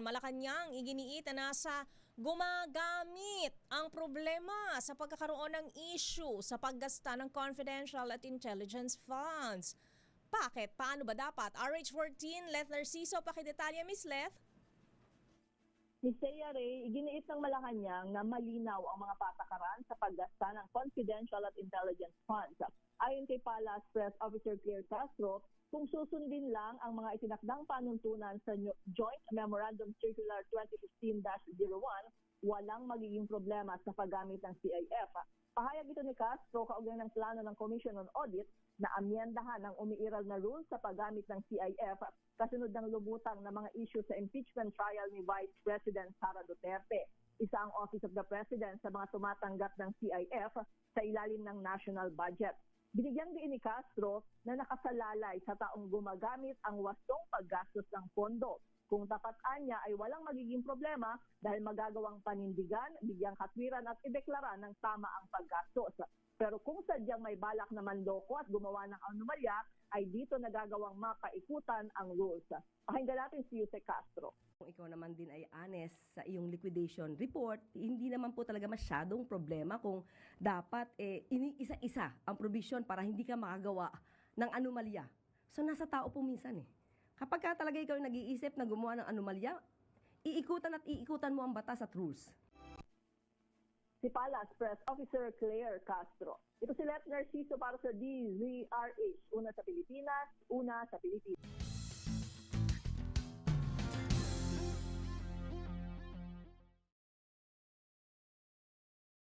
Malacanang iginiit na nasa gumagamit ang problema sa pagkakaroon ng issue sa paggasta ng confidential at intelligence funds. Bakit? Paano ba dapat? RH14, Leth Narciso, pakidetalya, Miss Leth. Ms. Thea Ray, iginiit ng Malacanang na malinaw ang mga patakaran sa paggasta ng confidential at intelligence funds. Ayon kay Palace Press Officer Claire Castro, kung susundin lang ang mga itinakdang panuntunan sa Joint Memorandum Circular 2015-01, walang magiging problema sa paggamit ng CIF. Pahayag ito ni Castro kaugnay ng plano ng Commission on Audit na amyendahan ang umiiral na rules sa paggamit ng CIF kasunod ng lubutang na mga issue sa impeachment trial ni Vice President Sara Duterte. Isa ang Office of the President sa mga tumatanggap ng CIF sa ilalim ng national budget. Binigyang diin ni Castro na nakasalalay sa taong gumagamit ang wastong paggastos ng pondo. Kung tapataan niya ay walang magiging problema dahil magagawang panindigan, bigyang katwiran at ideklara ng tama ang paggastos. Pero kung sadyang may balak na manloko at gumawa ng anomalya, ay dito nagagawang mapaikutan ang rules. Pakinggan natin si Jose Castro. Kung ikaw naman din ay honest sa iyong liquidation report, hindi naman po talaga masyadong problema kung dapat iniisa-isa ang provision para hindi ka makagawa ng anomalya. So nasa tao po minsan eh. Kapag ka talaga ikaw nag-iisip na gumawa ng anomalya, iikutan mo ang batas at rules. Si Palace Press Officer Claire Castro. Ito si Leth Narciso para sa DZRH. Una sa Pilipinas, una sa Pilipinas.